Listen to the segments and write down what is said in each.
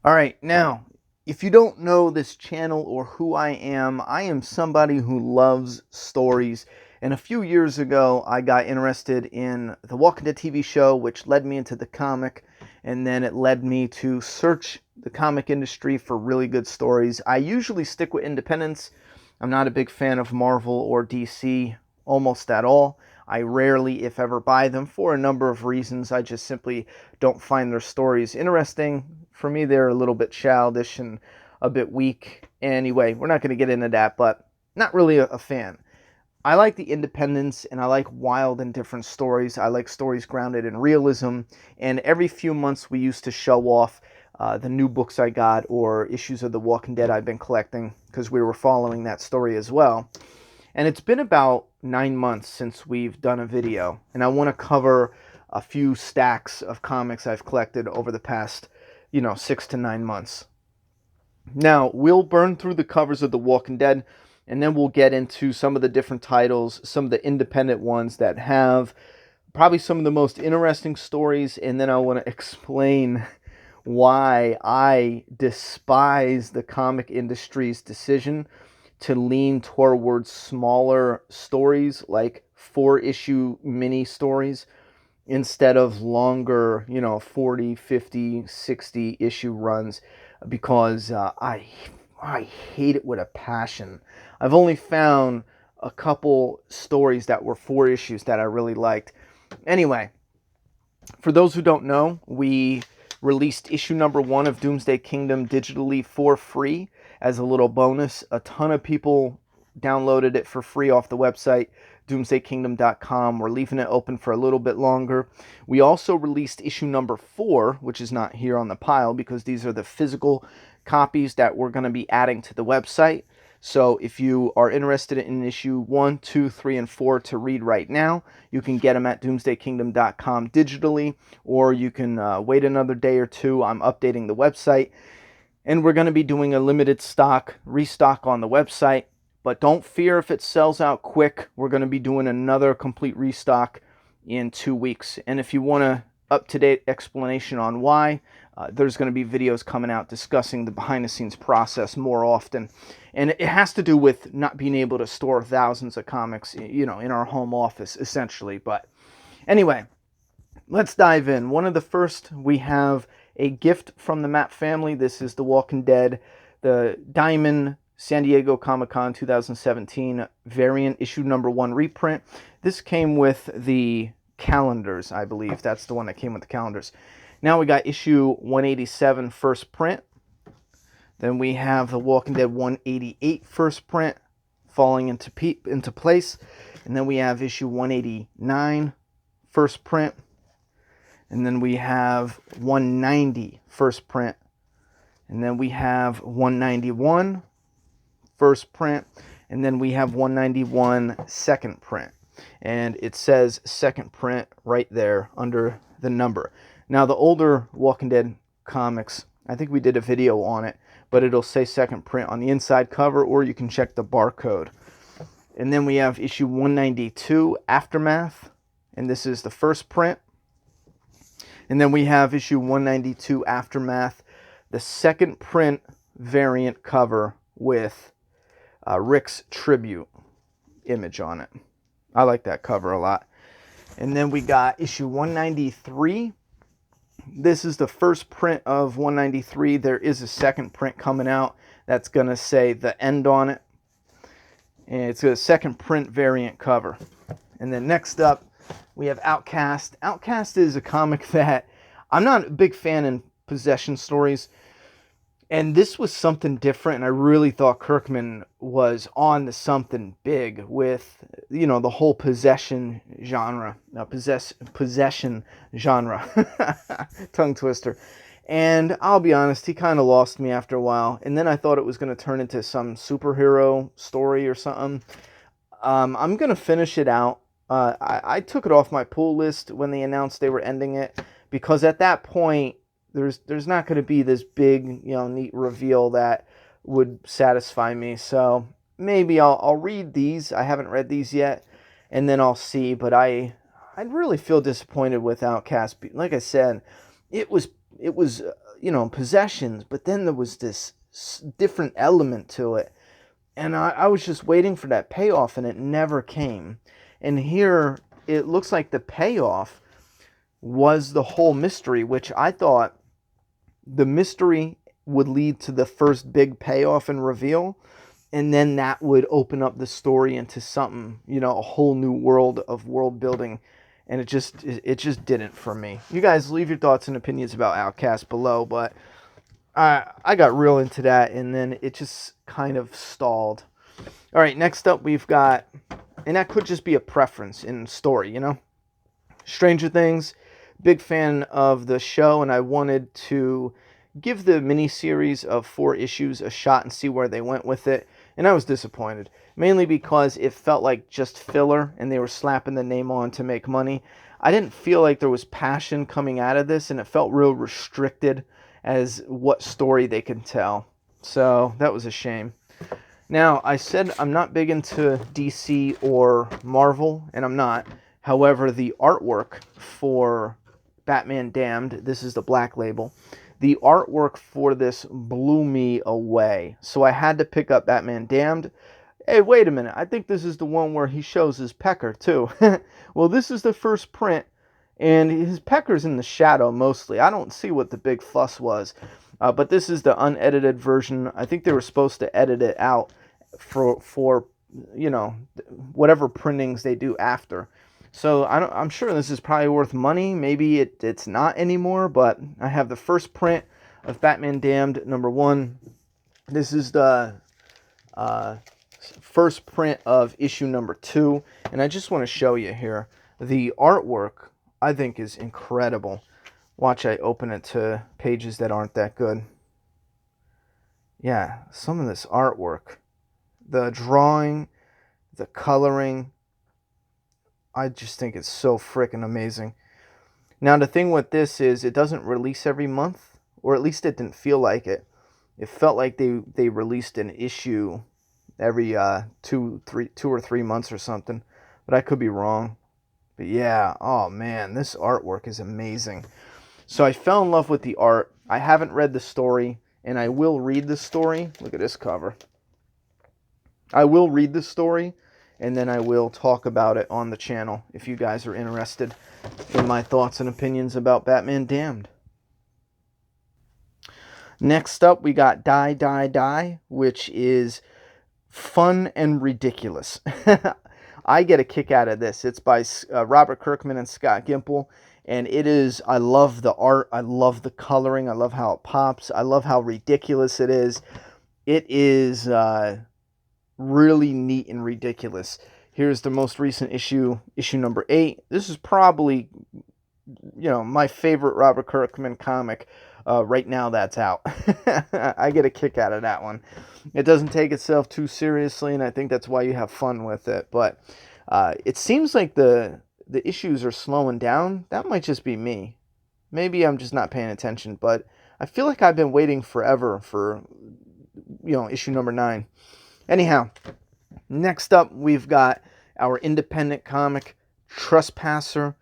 All right, now, if you don't know this channel or who I am somebody who loves stories. And a few years ago, I got interested in the Walking Dead TV show, which led me into the comic, and then it led me to search the comic industry for really good stories. I usually stick with independents. I'm not a big fan of Marvel or DC almost at all. I rarely, if ever, buy them for a number of reasons. I just simply don't find their stories interesting. For me, they're a little bit childish and a bit weak. Anyway, we're not going to get into that, but not really a fan. I like the independence and I like wild and different stories. I like stories grounded in realism. And every few months, we used to show off the new books I got or issues of The Walking Dead I've been collecting because we were following that story as well. And it's been about 9 months since we've done a video, and I want to cover a few stacks of comics I've collected over the past, 6 to 9 months. Now, we'll burn through the covers of The Walking Dead, and then we'll get into some of the different titles, some of the independent ones that have probably some of the most interesting stories, and then I want to explain why I despise the comic industry's decision to lean towards smaller stories like 4 issue mini stories instead of longer, 40, 50, 60 issue runs because I hate it with a passion. I've only found a couple stories that were 4 issues that I really liked. Anyway, for those who don't know, we released issue number 1 of Doomsday Kingdom digitally for free as a little bonus. A ton of people downloaded it for free off the website, doomsdaykingdom.com. We're leaving it open for a little bit longer. We also released issue number 4, which is not here on the pile because these are the physical copies that we're going to be adding to the website. So if you are interested in issue 1, 2, 3, and 4 to read right now, you can get them at doomsdaykingdom.com digitally, or you can wait another day or two. I'm updating the website, and we're going to be doing a limited restock on the website. But don't fear if it sells out quick. We're going to be doing another complete restock in 2 weeks. And if you want an up-to-date explanation on why, there's going to be videos coming out discussing the behind-the-scenes process more often. And it has to do with not being able to store thousands of comics, in our home office, essentially. But anyway, let's dive in. One of the first, we have a gift from the Matt family. This is The Walking Dead, the Diamond San Diego Comic-Con 2017 variant, issue number 1 reprint. This came with the calendars, I believe. That's the one that came with the calendars. Now we got issue 187 first print. Then we have The Walking Dead 188 first print falling into place. And then we have issue 189 first print. And then we have 190 first print. And then we have 191 first print. And then we have 191 second print. And it says second print right there under the number. Now, the older Walking Dead comics, I think we did a video on it, but it'll say second print on the inside cover, or you can check the barcode. And then we have issue 192, Aftermath, and this is the first print. And then we have issue 192, Aftermath, the second print variant cover with Rick's tribute image on it. I like that cover a lot. And then we got issue 193. This is the first print of 193. There is a second print coming out that's going to say The End on it. And it's a second print variant cover. And then next up, we have Outcast. Outcast is a comic that I'm not a big fan in possession stories. And this was something different, and I really thought Kirkman was on to something big with, the whole possession genre. Possession genre. Tongue twister. And I'll be honest, he kind of lost me after a while. And then I thought it was going to turn into some superhero story or something. I'm going to finish it out. I took it off my pull list when they announced they were ending it, because at that point, there's not going to be this big, neat reveal that would satisfy me. So maybe I'll read these. I haven't read these yet, and then I'll see. But I'd really feel disappointed with Outcast. Like I said, it was possessions, but then there was this different element to it. And I was just waiting for that payoff, and it never came. And here, it looks like the payoff was the whole mystery, which I thought the mystery would lead to the first big payoff and reveal, and then that would open up the story into something, a whole new world of world building. And it just didn't for me. You guys leave your thoughts and opinions about Outcast below, but I got real into that, and then it just kind of stalled. All right, next up we've got, and that could just be a preference in story, Stranger Things. Big fan of the show, and I wanted to give the miniseries of 4 issues a shot and see where they went with it, and I was disappointed. Mainly because it felt like just filler, and they were slapping the name on to make money. I didn't feel like there was passion coming out of this, and it felt real restricted as what story they could tell. So that was a shame. Now, I said I'm not big into DC or Marvel, and I'm not. However, the artwork for Batman Damned, this is the black label, the artwork for this blew me away. So I had to pick up Batman Damned. Hey, wait a minute. I think this is the one where he shows his pecker, too. Well, this is the first print, and his pecker's in the shadow mostly. I don't see what the big fuss was. But this is the unedited version. I think they were supposed to edit it out for whatever printings they do after. So I'm sure this is probably worth money. Maybe it's not anymore, but I have the first print of Batman Damned #1. This is the first print of issue #2, and I just want to show you here. The artwork, I think, is incredible. Watch, I open it to pages that aren't that good. Yeah, some of this artwork, the drawing, the coloring, I just think it's so freaking amazing. Now, the thing with this is it doesn't release every month, or at least it didn't feel like it. It felt like they released an issue every 2 or 3 months or something, but I could be wrong. But yeah, oh man, this artwork is amazing. So I fell in love with the art. I haven't read the story, and I will read the story. Look at this cover. I will read the story, and then I will talk about it on the channel if you guys are interested in my thoughts and opinions about Batman Damned. Next up, we got Die, Die, Die, which is fun and ridiculous. I get a kick out of this. It's by Robert Kirkman and Scott Gimple, and it is, I love the art, I love the coloring, I love how it pops, I love how ridiculous it is. It is really neat and ridiculous. Here's the most recent issue, issue #8. This is probably, my favorite Robert Kirkman comic right now that's out. I get a kick out of that one. It doesn't take itself too seriously, and I think that's why you have fun with it. But it seems like the issues are slowing down. That might just be me. Maybe I'm just not paying attention, but I feel like I've been waiting forever for, issue #9. Anyhow, next up we've got our independent comic, Trespasser.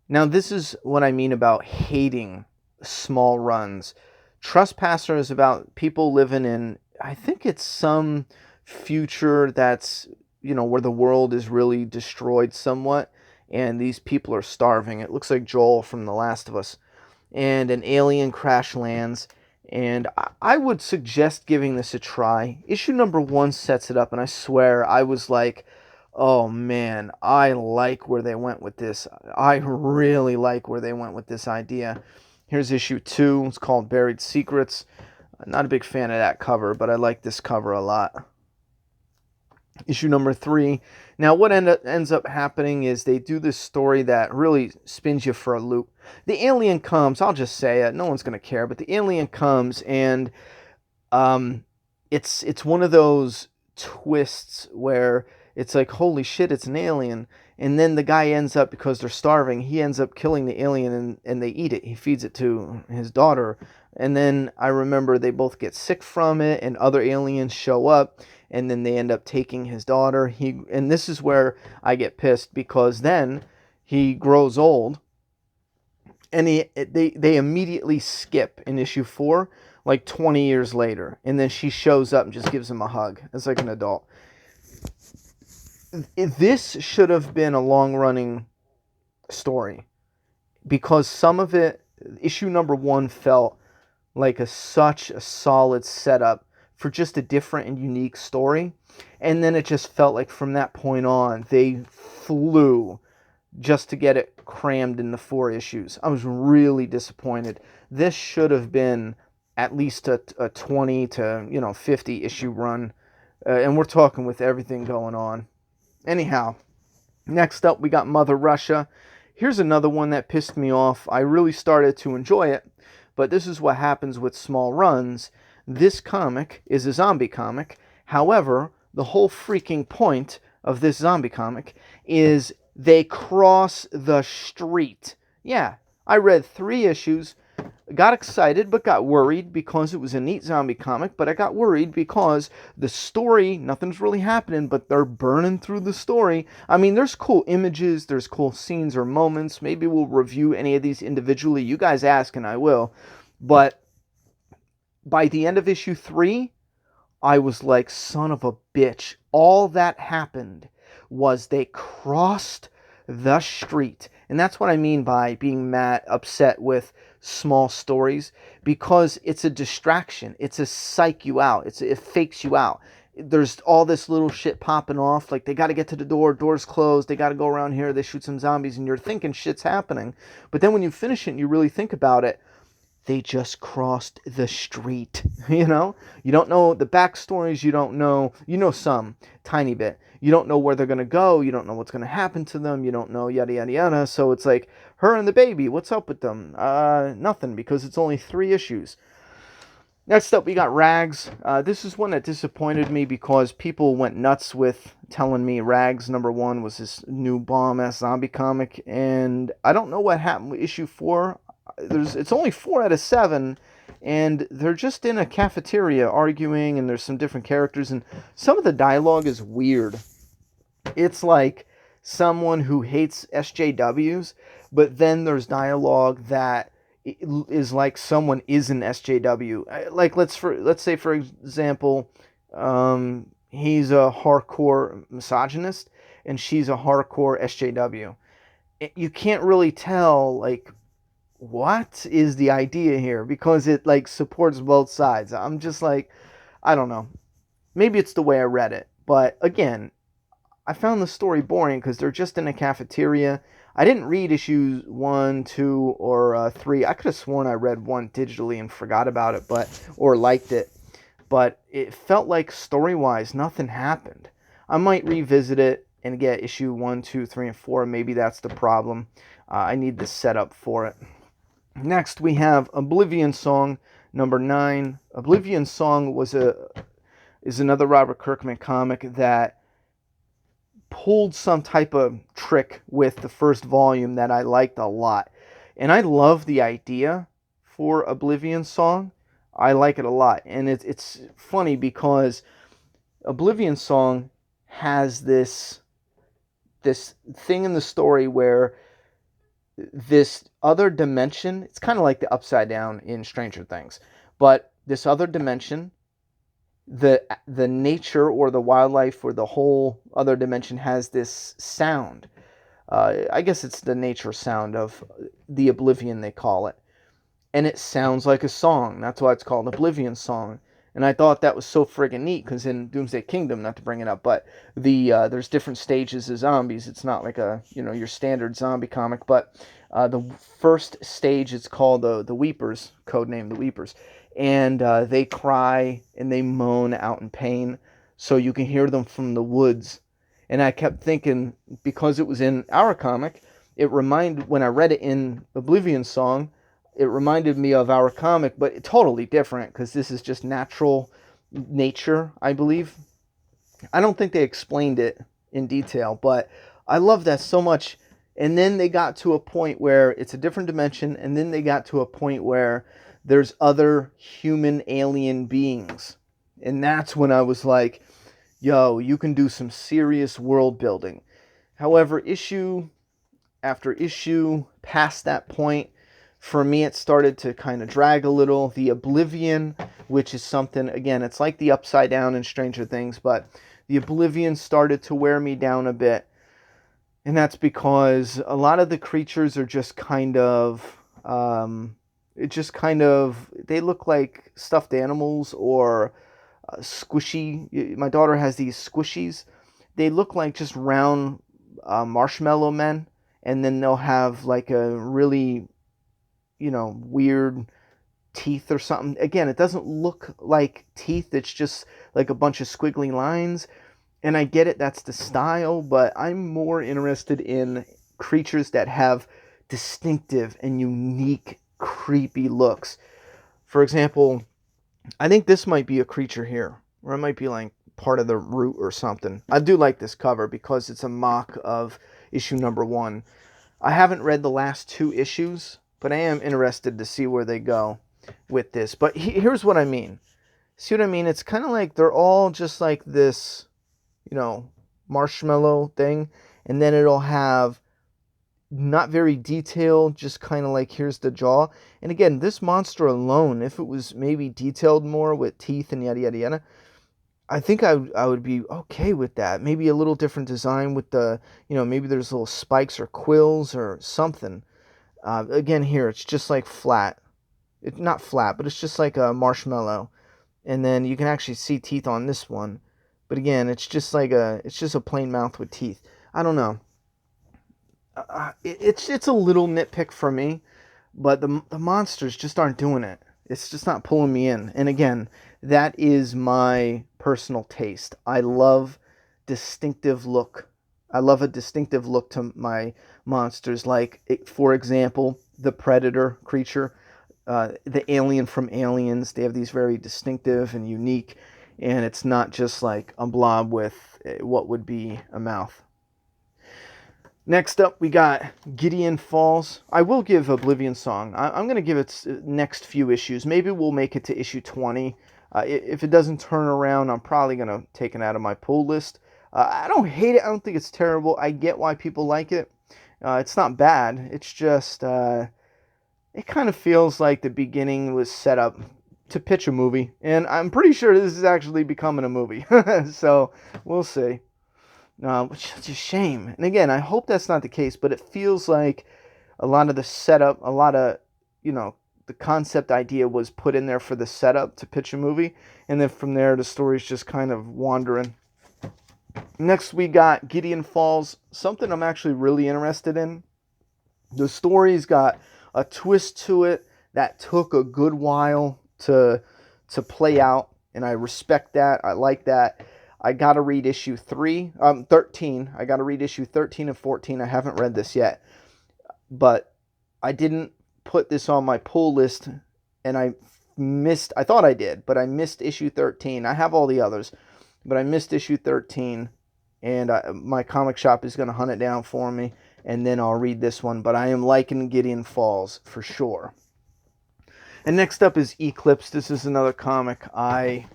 Now, this is what I mean about hating small runs. Trespasser is about people living in, I think it's some future that's, where the world is really destroyed somewhat, and these people are starving. It looks like Joel from The Last of Us. And an alien crash lands, and I would suggest giving this a try. Issue #1 sets it up, and I swear I was like, oh man, I like where they went with this. I really like where they went with this idea. Here's issue 2. It's called Buried Secrets. I'm not a big fan of that cover, but I like this cover a lot. Issue #3. Now, what ends up happening is they do this story that really spins you for a loop. The alien comes, I'll just say it, no one's going to care, but the alien comes, and it's one of those twists where it's like, holy shit, it's an alien. And then the guy ends up, because they're starving, he ends up killing the alien, and they eat it. He feeds it to his daughter. And then I remember they both get sick from it, and other aliens show up, and then they end up taking his daughter. And this is where I get pissed, because then he grows old, And they immediately skip in issue 4, like 20 years later, and then she shows up and just gives him a hug as like an adult. This should have been a long-running story, because some of it, issue number 1 felt like such a solid setup for just a different and unique story, and then it just felt like from that point on they flew just to get it crammed into 4 issues. I was really disappointed. This should have been at least a 20 to 50 issue run, and we're talking with everything going on. Anyhow, next up we got Mother Russia. Here's another one that pissed me off. I really started to enjoy it, but this is what happens with small runs. This comic is a zombie comic. However, the whole freaking point of this zombie comic is they cross the street. Yeah, I read 3 issues, got excited but got worried because it was a neat zombie comic, but I got worried because the story, nothing's really happening, but they're burning through the story. I mean, there's cool images, there's cool scenes or moments. Maybe we'll review any of these individually. You guys ask and I will. But by the end of issue 3, I was like, son of a bitch. All that happened was they crossed the street. And that's what I mean by being mad, upset with small stories, because it's a distraction. It's a psych you out. It fakes you out. There's all this little shit popping off. Like, they got to get to the door's closed. They got to go around here. They shoot some zombies, and you're thinking shit's happening. But then when you finish it and you really think about it, they just crossed the street. You don't know the backstories. You know some tiny bit. You don't know where they're going to go. You don't know what's going to happen to them. You don't know yada yada yada. So it's like, her and the baby, what's up with them? Nothing, because it's only 3 issues. Next up we got Rags. This is one that disappointed me because people went nuts with telling me Rags number 1 was this new bomb-ass zombie comic, and I don't know what happened with issue 4. It's only 4 out of 7, and they're just in a cafeteria arguing, and there's some different characters, and some of the dialogue is weird. It's like someone who hates SJWs, but then there's dialogue that is like someone is an SJW. Like, let's say for example, he's a hardcore misogynist and she's a hardcore SJW. You can't really tell, like, what is the idea here, because it like supports both sides. I'm just like, I don't know. Maybe it's the way I read it, but again, I found the story boring because they're just in a cafeteria. I didn't read issues 1, 2, or 3. I could have sworn I read 1 digitally and forgot about it, or liked it. But it felt like story-wise, nothing happened. I might revisit it and get issue 1, 2, 3, and 4. Maybe that's the problem. I need the setup for it. Next, we have Oblivion Song, number 9. Oblivion Song is another Robert Kirkman comic that pulled some type of trick with the first volume that I liked a lot. And I love the idea for Oblivion Song. I like it a lot. And it's funny because Oblivion Song has this thing in the story where this other dimension, it's kind of like the Upside Down in Stranger Things, but this other dimension, the nature or the wildlife or the whole other dimension has this sound. I guess it's the nature sound of the Oblivion, they call it. And it sounds like a song. That's why it's called Oblivion Song. And I thought that was so friggin' neat, because in Doomsday Kingdom, not to bring it up, but there's different stages of zombies. It's not like your standard zombie comic, but the first stage is called the Weepers, codename the Weepers. And they cry and they moan out in pain, so you can hear them from the woods. And I kept thinking, because it was in our comic, when I read it in Oblivion Song, it reminded me of our comic, but totally different, because this is just natural nature, I believe. I don't think they explained it in detail, but I love that so much. And then they got to a point where it's a different dimension, and then they got to a point where there's other human alien beings. And that's when I was like, yo, you can do some serious world building. However, issue after issue past that point, For me, it started to kind of drag a little. The Oblivion, which is something, again, it's like the Upside Down in Stranger Things, but the Oblivion started to wear me down a bit. And that's because a lot of the creatures are just kind of, they look like stuffed animals or squishy. My daughter has these squishies. They look like just round marshmallow men, and then they'll have like a really, weird teeth or something. Again, it doesn't look like teeth. It's just like a bunch of squiggly lines. And I get it, that's the style, but I'm more interested in creatures that have distinctive and unique, creepy looks. For example, I think this might be a creature here, or it might be like part of the root or something. I do like this cover because it's a mock of issue number 1. I haven't read the last 2 issues, but I am interested to see where they go with this. But here's what I mean. See what I mean? It's kind of like they're all just like this, marshmallow thing, and then it'll have not very detailed, just kind of like here's the jaw. And again, this monster alone, if it was maybe detailed more with teeth and yada yada yada, I think I would be okay with that. Maybe a little different design with the, maybe there's little spikes or quills or something. Again, here it's just like flat. It's not flat, but it's just like a marshmallow. And then you can actually see teeth on this one. But again, it's just a plain mouth with teeth. I don't know. It's a little nitpick for me, but the monsters just aren't doing it. It's just not pulling me in. And again, that is my personal taste. I love distinctive look. I love a distinctive look to my monsters. Like, for example, the Predator creature, the alien from Aliens. They have these very distinctive and unique, and it's not just like a blob with what would be a mouth. Next up, we got Gideon Falls. I will give Oblivion Song. I'm going to give its next few issues. Maybe we'll make it to issue 20. If it doesn't turn around, I'm probably going to take it out of my pull list. I don't hate it. I don't think it's terrible. I get why people like it. It's not bad. It's just, it kind of feels like the beginning was set up to pitch a movie. And I'm pretty sure this is actually becoming a movie. So, we'll see. Which is a shame. And again, I hope that's not the case, but it feels like a lot of the setup, a lot of, the concept idea was put in there for the setup to pitch a movie. And then from there, the story's just kind of wandering. Next, we got Gideon Falls, something I'm actually really interested in. The story's got a twist to it that took a good while to play out, and I respect that. I like that. I got to read issue 13. I got to read issue 13 and 14. I haven't read this yet, but I didn't put this on my pull list, and I thought I did, but I missed issue 13. I have all the others, but I missed issue 13, and my comic shop is going to hunt it down for me, and then I'll read this one. But I am liking Gideon Falls for sure. And next up is Eclipse. This is another comic I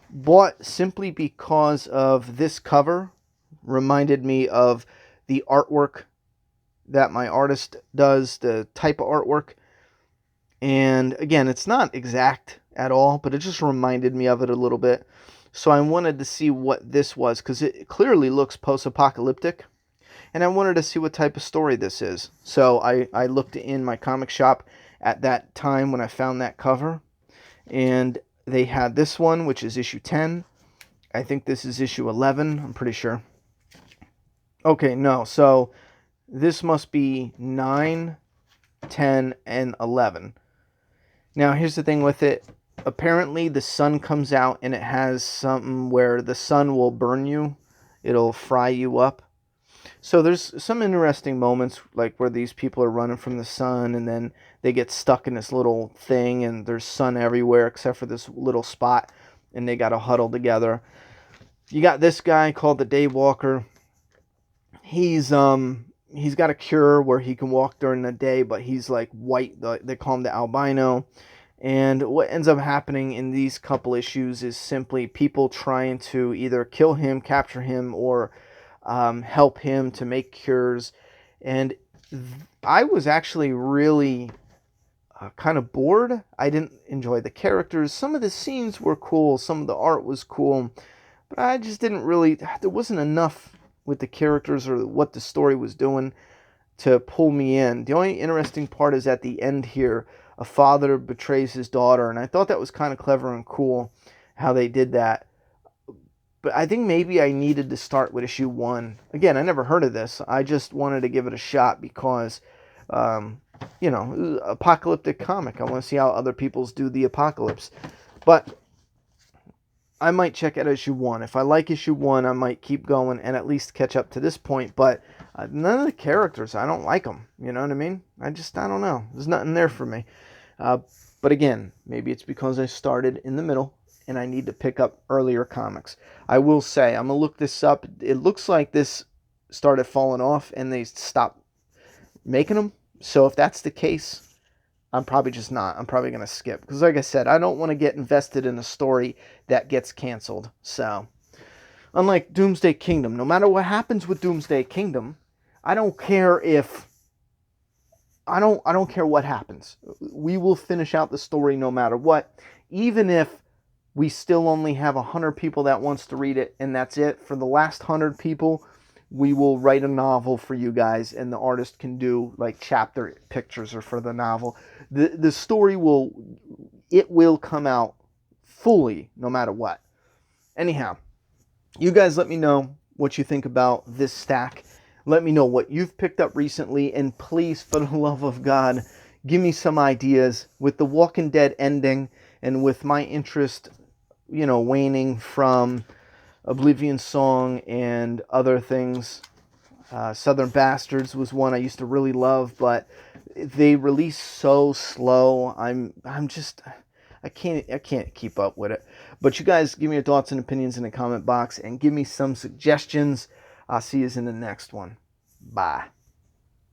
bought simply because of this cover. Reminded me of the artwork that my artist does, the type of artwork. And again, it's not exact at all, but it just reminded me of it a little bit. So I wanted to see what this was, because it clearly looks post-apocalyptic. And I wanted to see what type of story this is. So I looked in my comic shop at that time when I found that cover. And they had this one, which is issue 10. I think this is issue 11. I'm pretty sure. Okay, no. So this must be 9, 10, and 11. Now, here's the thing with it. Apparently, the sun comes out, and it has something where the sun will burn you. It'll fry you up. So there's some interesting moments, like where these people are running from the sun, and then they get stuck in this little thing, and there's sun everywhere except for this little spot, and they got to huddle together. You got this guy called the Daywalker. He's got a cure where he can walk during the day, but he's like white. They call him the albino. And what ends up happening in these couple issues is simply people trying to either kill him, capture him, or help him to make cures. And I was actually really kind of bored. I didn't enjoy the characters. Some of the scenes were cool, some of the art was cool, but I just didn't really, there wasn't enough with the characters or what the story was doing to pull me in. The only interesting part is at the end here, a father betrays his daughter, and I thought that was kind of clever and cool how they did that. But I think maybe I needed to start with issue 1. Again, I never heard of this. I just wanted to give it a shot because, you know, it was an apocalyptic comic. I want to see how other people's do the apocalypse. But I might check out issue 1. If I like issue 1, I might keep going and at least catch up to this point. But none of the characters, I don't like them. You know what I mean? I don't know. There's nothing there for me. But again, maybe it's because I started in the middle and I need to pick up earlier comics. I will say, I'm going to look this up. It looks like this started falling off and they stopped making them. So if that's the case, I'm probably just not. I'm probably going to skip. Because like I said, I don't want to get invested in a story that gets canceled. So, unlike Doomsday Kingdom, no matter what happens with Doomsday Kingdom, I don't care if... I don't care what happens. We will finish out the story no matter what. Even if we still only have 100 people that wants to read it, and that's it. For the last 100 people, we will write a novel for you guys, and the artist can do like chapter pictures or for the novel. The story will come out fully no matter what. Anyhow, you guys let me know what you think about this stack. Let me know what you've picked up recently, and please, for the love of God, give me some ideas. With The Walking Dead ending and with my interest, you know, waning from Oblivion Song and other things. Southern Bastards was one I used to really love, but they release so slow. I can't keep up with it. But you guys give me your thoughts and opinions in the comment box and give me some suggestions. I'll see you in the next one. Bye.